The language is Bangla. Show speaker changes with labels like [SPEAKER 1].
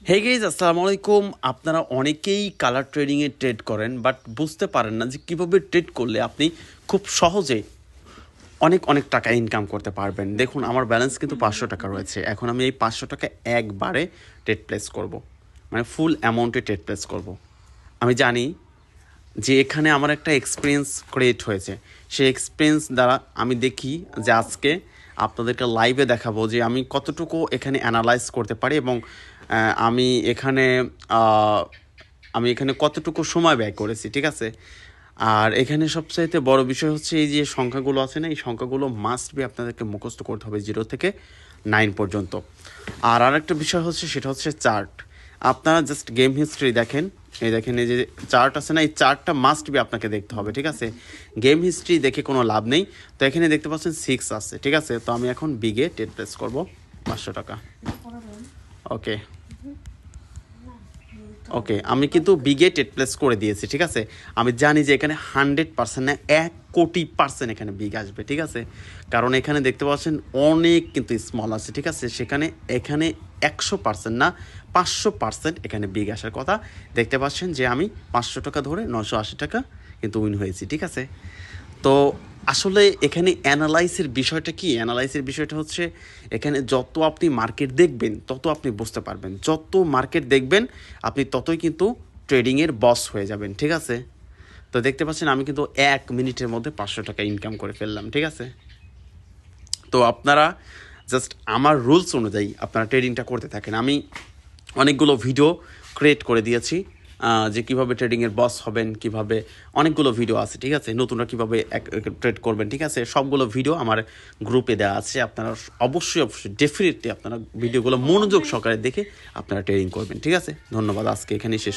[SPEAKER 1] হে গাইজ আসসালামু আলাইকুম। আপনারা অনেকেই কালার ট্রেডিংয়ে ট্রেড করেন, বাট বুঝতে পারেন না যে কীভাবে ট্রেড করলে আপনি খুব সহজে অনেক অনেক টাকা ইনকাম করতে পারবেন। দেখুন, আমার ব্যালেন্স কিন্তু 500 টাকা রয়েছে। এখন আমি এই 500 টাকা একবারে ট্রেড প্লেস করব, মানে ফুল অ্যামাউন্টে ট্রেড প্লেস করব। আমি জানি যে এখানে আমার একটা এক্সপিরিয়েন্স ক্রিয়েট হয়েছে। সেই এক্সপিরিয়েন্স দ্বারা আমি দেখি যে আজকে আপনাদেরকে লাইভে দেখাবো যে আমি কতটুকু এখানে অ্যানালাইজ করতে পারি এবং আমি এখানে আহ, আমি এখানে কতটুকু সময় ব্যয় করেছি, ঠিক আছে। আর এখানে সবচাইতে বড় বিষয় হচ্ছে এই যে সংখ্যাগুলো আছে না, এই সংখ্যাগুলো মাস্ট বি আপনাদেরকে মুখস্থ করতে হবে 0 থেকে 9 পর্যন্ত। আর আরেকটা বিষয় হচ্ছে, সেটা হচ্ছে চার্ট। আপনারা জাস্ট গেম হিস্ট্রি দেখেন, এই যে চার্ট আছে না, এই চার্টটা মাস্ট বি আপনাকে দেখতে হবে, ঠিক আছে। গেম হিস্ট্রি দেখে কোনো লাভ নেই। তো এখানে দেখতে পাচ্ছেন 6 আছে, ঠিক আছে। তো আমি এখন বিগে ট্রেড প্লেস করবো 500 টাকা। ওকে ওকে, আমি কিন্তু বিগে ট্রেড প্লেস করে দিয়েছি, ঠিক আছে। আমি জানি যে এখানে 100% না 1,000,000,000 এখানে বিগ আসবে, ঠিক আছে। কারণ এখানে দেখতে পাচ্ছেন অনেক কিন্তু স্মল আছে, ঠিক আছে। সেখানে এখানে 100% না 500% এখানে বিগ আসার কথা। দেখতে পাচ্ছেন যে আমি 500 টাকা ধরে 980 টাকা কিন্তু উইন হয়েছি, ঠিক আছে। তো আসলে এখানে অ্যানালাইসের বিষয়টা কি? অ্যানালাইসের বিষয়টা হচ্ছে, এখানে যত আপনি মার্কেট দেখবেন তত আপনি বুঝতে পারবেন। যত মার্কেট দেখবেন আপনি ততই কিন্তু ট্রেডিংয়ের বস হয়ে যাবেন, ঠিক আছে। তো দেখতে পাচ্ছেন আমি কিন্তু 1 মিনিটের মধ্যে 500 টাকা ইনকাম করে ফেললাম, ঠিক আছে। তো আপনারা জাস্ট আমার রুলস অনুযায়ী আপনারা ট্রেডিংটা করতে থাকেন। আমি অনেকগুলো ভিডিও ক্রিয়েট করে দিয়েছি যে কীভাবে ট্রেডিংয়ের বস হবেন, কীভাবে অনেকগুলো ভিডিও আছে, ঠিক আছে। নতুনরা কীভাবে ট্রেড করবেন, ঠিক আছে। সবগুলো ভিডিও আমার গ্রুপে দেওয়া আছে। আপনারা অবশ্যই ডেফিনেটলি আপনারা ভিডিওগুলো মনোযোগ সহকারে দেখে আপনারা ট্রেডিং করবেন, ঠিক আছে। ধন্যবাদ, আজকে এখানেই শেষ।